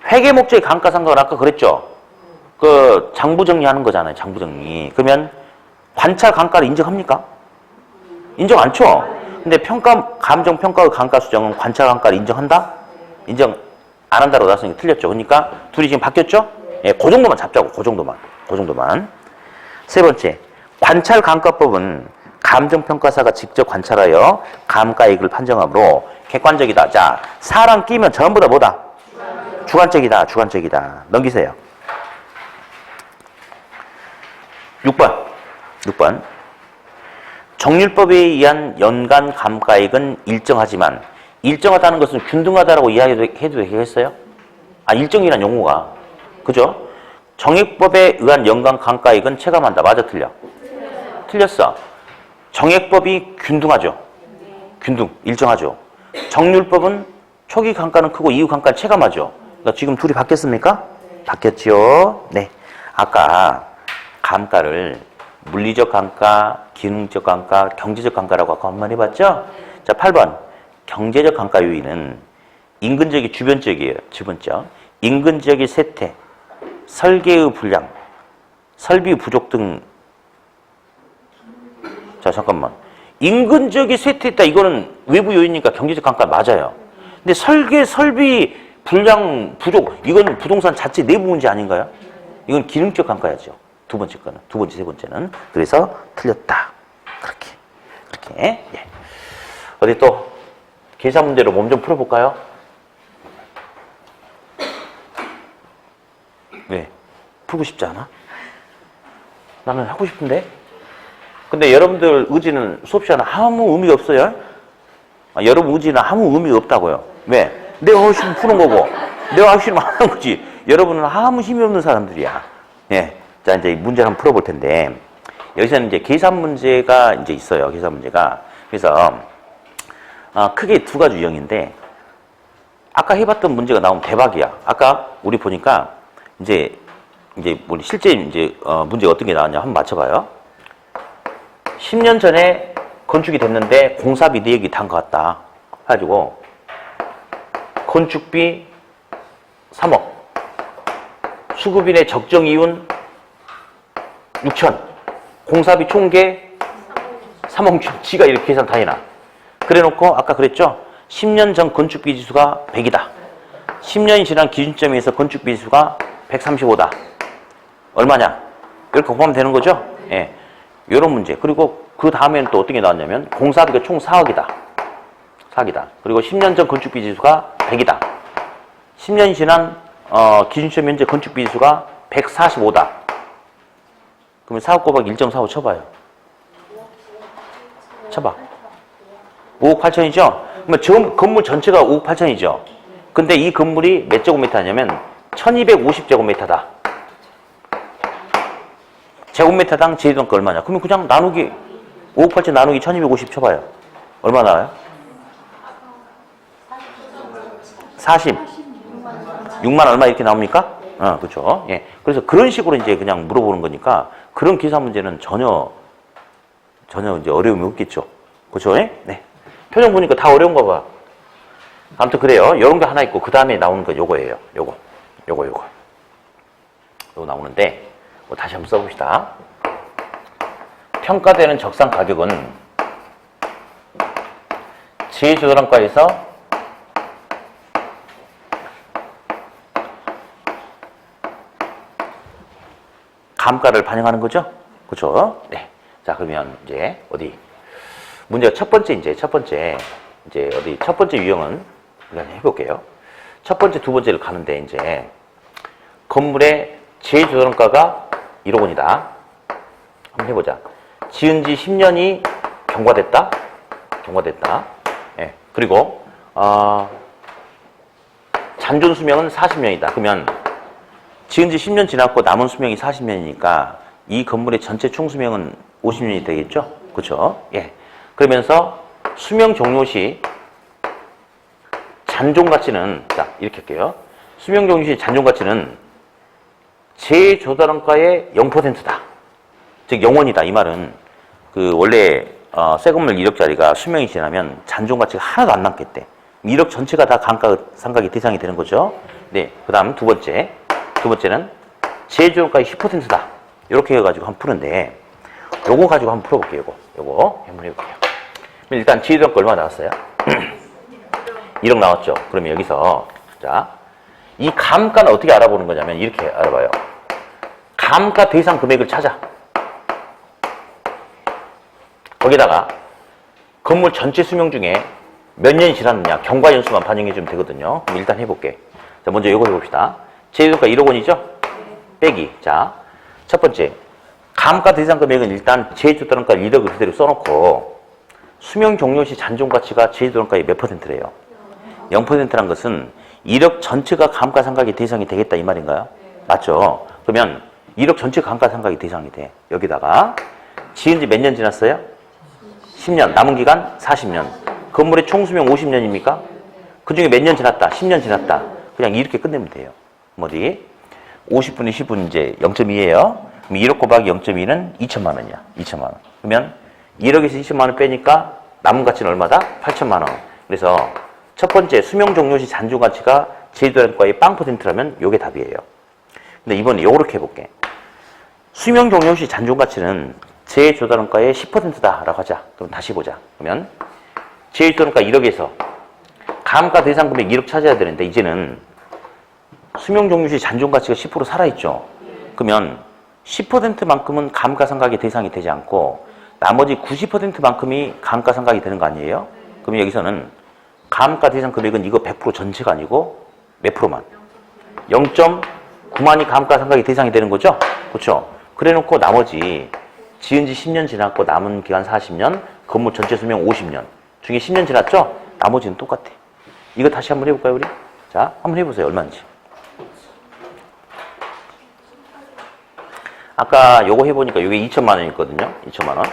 회계 목적의 감가상각은 아까 그랬죠? 그 장부 정리하는 거잖아요. 장부 정리. 그러면 관찰 감가를 인정합니까? 인정 않죠? 근데 감정평가의 감가 수정은 관찰 감가를 인정한다? 인정 안 한다고 나왔으니까 틀렸죠. 그러니까 둘이 지금 바뀌었죠? 예, 그 정도만 잡자고. 그 정도만. 세 번째. 관찰 감가법은 감정평가사가 직접 관찰하여 감가액을 판정하므로 객관적이다. 자, 사람 끼면 전부 다 뭐다? 주관적이다. 넘기세요. 6번. 정률법에 의한 연간 감가액은 일정하지만 일정하다는 것은 균등하다라고 이야기해도 되겠어요? 일정이란 용어가. 그죠? 정액법에 의한 연간 감가액은 체감한다. 맞아, 틀려? 틀렸어. 정액법이 균등하죠. 일정하죠. 정률법은 초기 감가는 크고 이후 감가는 체감하죠. 그러니까 지금 둘이 바뀌었습니까? 바뀌었지요. 네. 아까 감가를 물리적 감가, 기능적 감가, 경제적 감가라고 아까 한번 해봤죠? 자, 8번. 경제적 감가 요인은 인근지역이 주변지역이에요. 주변지역. 인근지역의 쇠퇴, 설계의 불량, 설비 부족 등. 자, 잠깐만. 인근지역이 쇠퇴했다. 이거는 외부 요인이니까 경제적 감가 맞아요. 근데 설비 불량 부족, 이건 부동산 자체 내부 문제 아닌가요? 이건 기능적 감가야죠. 두 번째, 세 번째는. 그래서 틀렸다. 그렇게. 예. 어디 또 계산 문제로 몸 좀 풀어볼까요? 왜? 풀고 싶지 않아? 나는 하고 싶은데? 근데 여러분들 의지는 수업 시간에 아무 의미가 없어요? 여러분 의지는 아무 의미가 없다고요. 왜? 내가 하고 싶으면 푸는 거고, 내가 하고 싶으면 하는 거지. 여러분은 아무 힘이 없는 사람들이야. 예. 자, 이제 문제를 한번 풀어볼 텐데, 여기서는 이제 계산 문제가 이제 있어요. 계산 문제가. 그래서, 크게 두 가지 유형인데, 아까 해봤던 문제가 나오면 대박이야. 아까 우리 보니까, 이제 실제 문제가 어떤 게 나왔냐 한번 맞춰봐요. 10년 전에 건축이 됐는데 공사비 내역이 단 것 같다. 해가지고, 건축비 3억, 수급인의 적정 이윤 6천, 공사비 총계 3억 6천, 지가 이렇게 계산 다 해놔. 그래 놓고 아까 그랬죠? 10년 전 건축비 지수가 100이다. 10년이 지난 기준점에서 건축비 지수가 135다. 얼마냐? 이렇게 곱하면 되는 거죠? 예. 요런 문제. 그리고 그 다음에는 또 어떤 게 나왔냐면 공사비가 총 4억이다. 4억이다. 그리고 10년 전 건축비 지수가 100이다. 10년이 지난 기준점 현재 건축비 지수가 145다. 그러면 4억 곱하기 1.45 쳐봐요. 쳐봐. 5억 8천이죠? 그러면 건물 전체가 5억 8천이죠? 근데 이 건물이 몇 제곱미터냐면 1250제곱미터다. 제곱미터당 제일동가 얼마냐? 그러면 그냥 나누기 5억 8천 나누기 1250 쳐봐요. 얼마 나와요? 40. 6만 얼마 이렇게 나옵니까? 그렇죠. 예. 그래서 그런 식으로 이제 그냥 물어보는 거니까 그런 계산 문제는 전혀 이제 어려움이 없겠죠. 그렇죠? 예? 네. 표정 보니까 다 어려운 거 봐. 아무튼 그래요. 이런 게 하나 있고 그 다음에 나오는 거 요거예요. 요거 나오는데 다시 한번 써봅시다. 평가되는 적상 가격은 재조달원가에서 감가를 반영하는 거죠? 그렇죠? 네. 자, 그러면 이제 어디 문제가 첫 번째 유형은 우리가 해볼게요. 첫 번째, 두 번째를 가는데 이제 건물의 재조달원가가 1억 원이다. 한번 해보자. 지은 지 10년이 경과됐다. 예. 그리고 잔존 수명은 40년이다. 그러면 지은 지 10년 지났고 남은 수명이 40년이니까 이 건물의 전체 총 수명은 50년이 되겠죠? 그렇죠? 예. 그러면서 수명 종료 시 잔존 가치는, 자, 이렇게 할게요. 수명 종료 시 잔존 가치는 재조달원가의 0%다. 즉 0원이다. 이 말은 그 원래 새 건물 1억짜리가 수명이 지나면 잔존 가치가 하나도 안 남겠대. 1억 전체가 다 감가상각의 대상이 되는 거죠. 네. 그다음 두 번째는 재조달원가의 10%다. 이렇게 해가지고 한번 푸는데 요거 가지고 한번 풀어볼게요. 요거 한번 해볼게요. 일단 재조달원가 얼마 나왔어요? 1억 나왔죠. 그러면 여기서 자, 이 감가는 어떻게 알아보는 거냐면 이렇게 알아봐요. 감가 대상 금액을 찾아. 거기다가 건물 전체 수명 중에 몇 년이 지났느냐 경과 연수만 반영해주면 되거든요. 그럼 일단 해볼게. 자, 먼저 이거 해봅시다. 재조달원가 1억 원이죠? 빼기. 자, 첫 번째 감가 대상 금액은 일단 재조달원가 1억을 그대로 써놓고 수명 종료 시 잔존 가치가 재조달원가의 몇 %래요? 0%란 것은 1억 전체가 감가상각의 대상이 되겠다 이 말인가요? 맞죠? 그러면 1억 전체 감가상각의 대상이 돼. 여기다가 지은 지 몇 년 지났어요? 10년. 남은 기간 40년. 건물의 총 수명 50년입니까? 그 중에 몇 년 지났다? 10년 지났다. 그냥 이렇게 끝내면 돼요. 어디? 50분의 10분 이제 0.2예요. 그럼 1억 곱하기 0.2는 2천만 원이야. 2천만 원. 그러면 1억에서 2천만 원 빼니까 남은 가치는 얼마다? 8천만 원. 그래서 첫 번째 수명 종료 시 잔존 가치가 재조달원가의 0%라면 요게 답이에요. 근데 이번에 요렇게 해볼게. 수명 종료 시 잔존 가치는 재조달원가의 10%다라고 하자. 그럼 다시 보자. 그러면 재조달원가 1억에서 감가 대상 금액 1억 찾아야 되는데 이제는 수명 종료 시 잔존 가치가 10% 살아있죠. 그러면 10%만큼은 감가상각의 대상이 되지 않고 나머지 90%만큼이 감가상각이 되는 거 아니에요? 그러면 여기서는 감가 대상 금액은 이거 100% 전체가 아니고 몇 프로만? 0.9만이 감가상각의 대상이 되는 거죠? 그렇죠? 그래놓고 나머지 지은 지 10년 지났고 남은 기간 40년, 건물 전체 수명 50년 중에 10년 지났죠? 나머지는 똑같아. 이거 다시 한번 해볼까요, 우리? 자, 한번 해보세요. 얼마인지. 아까 요거 해보니까 요게 2천만 원이었거든요. 2천만 원.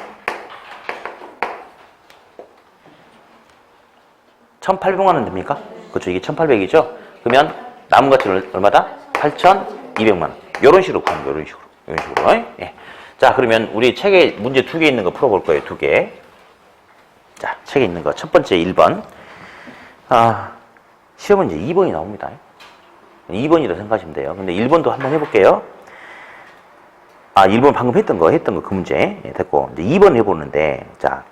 1,800만 원 됩니까? 그렇죠. 이게 1,800이죠? 그러면 남은 가치는 얼마다? 8,200만 원. 요런 식으로 구하는 거예요. 요런 식으로. 예. 자, 그러면 우리 책에 문제 2개 있는 거 풀어볼 거예요. 2개. 자, 책에 있는 거. 첫 번째 1번. 시험은 이제 2번이 나옵니다. 2번이라고 생각하시면 돼요. 근데 1번도 한번 해볼게요. 1번 방금 했던 거, 그 문제. 예, 됐고. 이제 2번 해보는데, 자.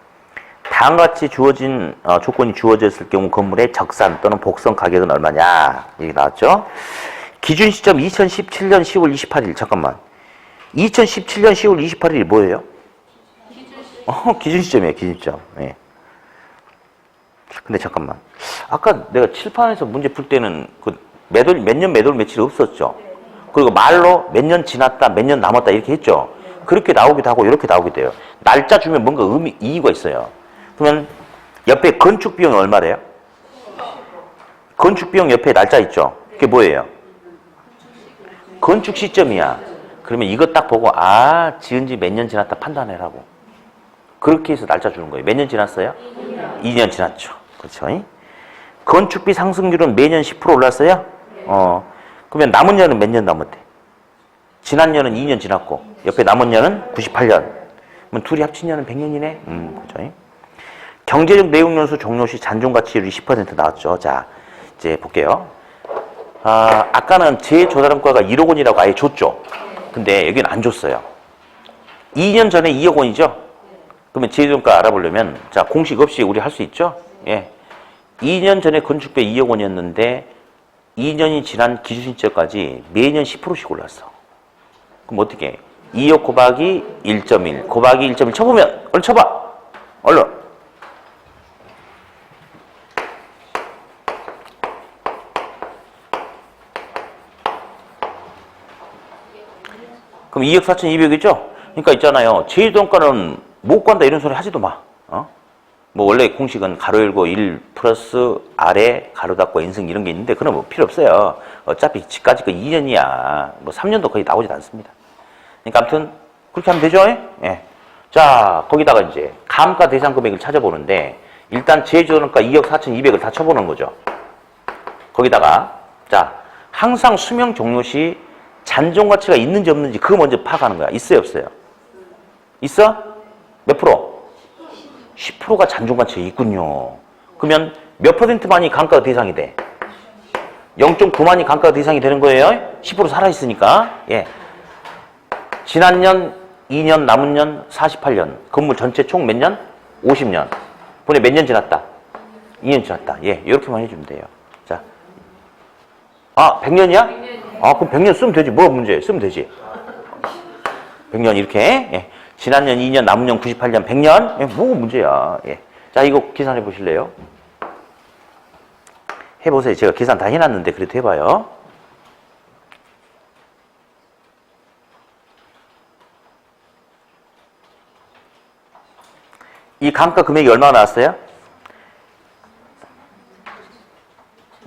다음과 같이 주어진, 조건이 주어졌을 경우 건물의 적산 또는 복선 가격은 얼마냐. 이게 나왔죠? 기준 시점 2017년 10월 28일. 잠깐만. 2017년 10월 28일이 뭐예요? 기준 시점이에요, 기준 시점. 예. 근데 잠깐만. 아까 내가 칠판에서 문제 풀 때는 그 몇 년 매돌 며칠 없었죠? 그리고 말로 몇 년 지났다, 몇 년 남았다 이렇게 했죠? 그렇게 나오기도 하고 이렇게 나오기도 해요. 날짜 주면 뭔가 이유가 있어요. 그러면 옆에 건축 비용이 얼마래요? 건축 비용 옆에 날짜 있죠? 그게 뭐예요? 건축 시점이야. 그러면 이거 딱 보고 지은 지 몇 년 지났다 판단해라고. 그렇게 해서 날짜 주는 거예요. 몇 년 지났어요? 2년 지났죠. 그렇죠? 건축비 상승률은 매년 10% 올랐어요? 그러면 남은 년은 몇 년 남았대? 지난 년은 2년 지났고 옆에 남은 년은 98년. 그럼 둘이 합친 년은 100년이네? 그렇죠? 경제적 내용 연수 종료 시 잔존 가치율이 10% 나왔죠. 자, 이제 볼게요. 아까는 재조달원가가 1억 원이라고 아예 줬죠. 근데 여기는 안 줬어요. 2년 전에 2억 원이죠. 그러면 재조달원가 알아보려면 자, 공식 없이 우리 할 수 있죠? 예. 2년 전에 건축비 2억 원이었는데 2년이 지난 기준 시점까지 매년 10%씩 올랐어. 그럼 어떻게 해? 2억 곱하기 1.1 곱하기 1.1 쳐보면 얼른 쳐봐. 얼른. 그럼 2억 4,200이죠? 그러니까 있잖아요. 재조달원가는 못 관다 이런 소리 하지도 마. 뭐 원래 공식은 가로 열고 1 플러스 아래 가로 닫고 인승 이런 게 있는데 그런 뭐 필요 없어요. 어차피 집까지 그 2년이야. 뭐 3년도 거의 나오지 않습니다. 그러니까 아무튼 그렇게 하면 되죠? 예. 자, 거기다가 이제 감가 대상 금액을 찾아보는데 일단 재조달원가 2억 4,200을 다 쳐보는 거죠. 거기다가 자, 항상 수명 종료 시 잔존 가치가 있는지 없는지 그거 먼저 파악하는 거야. 있어요, 없어요? 있어? 몇 프로? 10%가 잔존 가치가 있군요. 그러면 몇 %만이 감가 대상이 돼? 0.9만이 감가 대상이 되는 거예요. 10% 살아있으니까. 예. 지난 년, 2년, 남은 년, 48년. 건물 전체 총 몇 년? 50년. 분에 몇 년 지났다? 2년 지났다. 예, 이렇게만 해주면 돼요. 자. 아, 100년이야? 아, 그럼 100년 쓰면 되지. 뭐가 문제예요? 쓰면 되지. 100년 이렇게. 예. 지난 년, 2년, 남은 년, 98년, 100년? 예, 뭐가 문제야. 예. 자, 이거 계산해 보실래요? 해보세요. 제가 계산 다 해놨는데 그래도 해봐요. 이 감가 금액이 얼마나 나왔어요?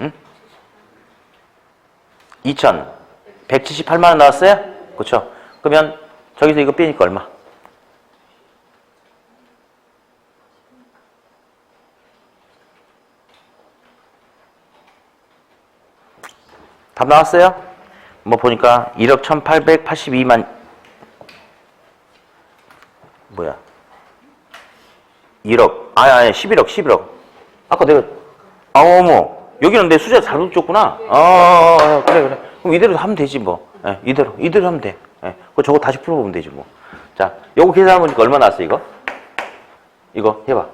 응? 2,178만 원 나왔어요? 그렇죠? 그러면 저기서 이거 빼니까 얼마? 답 나왔어요? 뭐 보니까 1억 1,882만 뭐야? 1억 아니 11억 아까 내가 어머 여기는 내 숫자 잘못 줬구나. 그래 그럼 이대로 하면 되지 뭐. 예, 이대로 하면 돼. 예, 저거 다시 풀어보면 되지 뭐. 자, 요거 계산해보니까 얼마 나왔어 이거? 이거 해봐.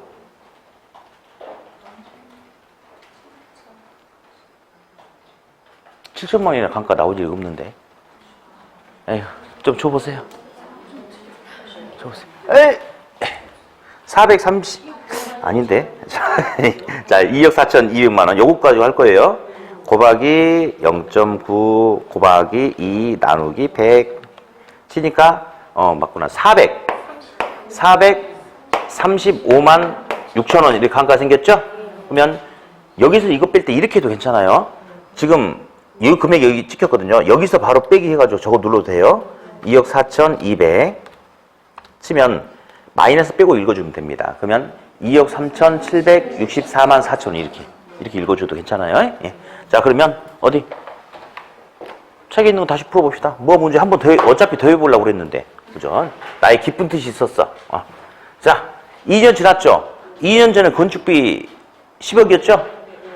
7천만 원이나 감가 나올 리가 없는데. 에휴, 좀 줘보세요. 줘보세요. 에이! 430, 아닌데. 자, 2억 4,200만 원. 요거까지 할 거예요. 곱하기 0.9 곱하기 2 나누기 100. 치니까, 맞구나. 435만 6천 원. 이렇게 감가 생겼죠? 그러면 여기서 이거 뺄 때 이렇게 해도 괜찮아요. 지금 이 금액이 여기 찍혔거든요. 여기서 바로 빼기 해가지고 저거 눌러도 돼요. 2억 4,200 치면 마이너스 빼고 읽어주면 됩니다. 그러면 2억 3,764만 4천 이렇게 읽어줘도 괜찮아요. 예. 자, 그러면 어디 책에 있는 거 다시 풀어봅시다. 뭐 문제 한번 더 어차피 더 해보려고 그랬는데 그죠? 나의 깊은 뜻이 있었어. 자, 2년 지났죠? 2년 전에 건축비 10억이었죠?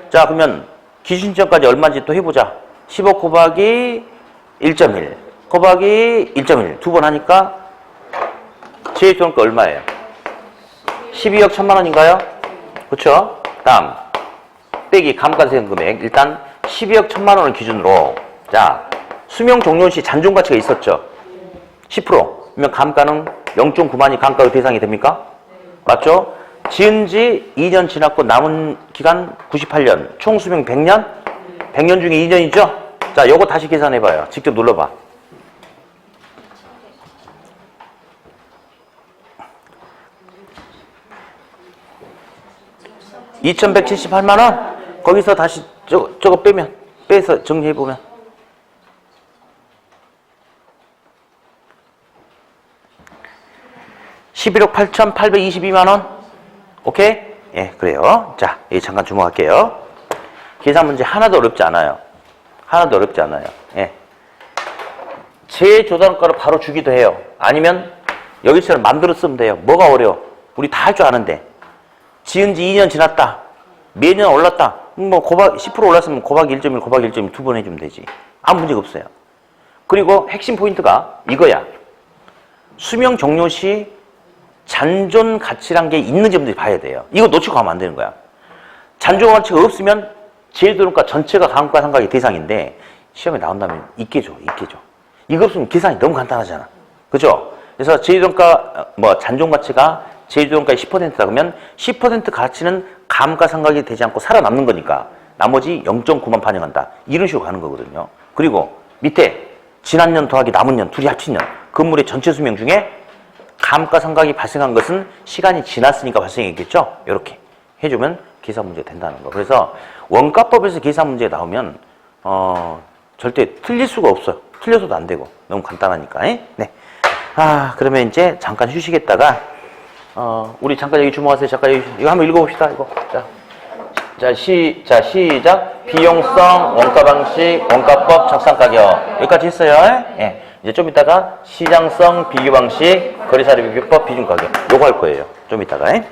자, 그러면 기준점까지 얼마인지 또 해보자. 10억 곱하기 1.1 곱하기 1.1 두 번 하니까 제일손가 얼마예요? 12억 1천만 원인가요? 그렇죠? 다음 빼기 감가세금 금액 일단 12억 1천만 원을 기준으로 자 수명 종료 시 잔존 가치가 있었죠? 10%면 감가는 0.9만이 감가 대상이 됩니까? 맞죠? 지은 지 2년 지났고 남은 기간 98년 총 수명 100년? 100년 중에 2년이죠? 자, 요거 다시 계산해봐요. 직접 눌러봐. 2,178만 원? 거기서 다시 저거 빼서 정리해보면 11억 8,822만 원? 오케이? 예, 그래요. 자, 여기 잠깐 주목할게요. 계산 문제 하나도 어렵지 않아요. 하나도 어렵지 않아요. 예. 재조달가를 바로 주기도 해요. 아니면 여기처럼 만들어 쓰면 돼요. 뭐가 어려워? 우리 다 할 줄 아는데. 지은 지 2년 지났다. 매년 올랐다. 뭐 10% 올랐으면 곱하기 1.1 곱하기 1.1 두 번 해주면 되지. 아무 문제가 없어요. 그리고 핵심 포인트가 이거야. 수명 종료 시 잔존 가치란 게 있는지 없는지 봐야 돼요. 이거 놓치고 가면 안 되는 거야. 잔존 가치가 없으면 제도론가 전체가 감가상각의 대상인데 시험에 나온다면 있게죠. 이거 없으면 계산이 너무 간단하잖아. 그죠? 그래서 제도론가 잔존 가치가 제도론가의 10%다 그러면 10% 가치는 감가상각이 되지 않고 살아남는 거니까 나머지 0.9만 반영한다. 이런 식으로 가는 거거든요. 그리고 밑에 지난 년 더하기 남은 년 둘이 합친 년 건물의 전체 수명 중에 감가상각이 발생한 것은 시간이 지났으니까 발생했겠죠? 이렇게 해주면 계산 문제가 된다는 거. 그래서 원가법에서 계산 문제 나오면 절대 틀릴 수가 없어요. 틀려서도 안 되고 너무 간단하니까. 네. 그러면 이제 잠깐 휴식했다가 우리 잠깐 여기 주목하세요. 잠깐 여기 이거 한번 읽어봅시다. 이거 자, 시작. 비용성, 원가 방식, 원가법, 적산 가격. 여기까지 했어요. 예. 이제 좀 이따가 시장성, 비교 방식, 거래사례 비교법, 비중 가격. 요거 할 거예요. 좀 이따가. 네.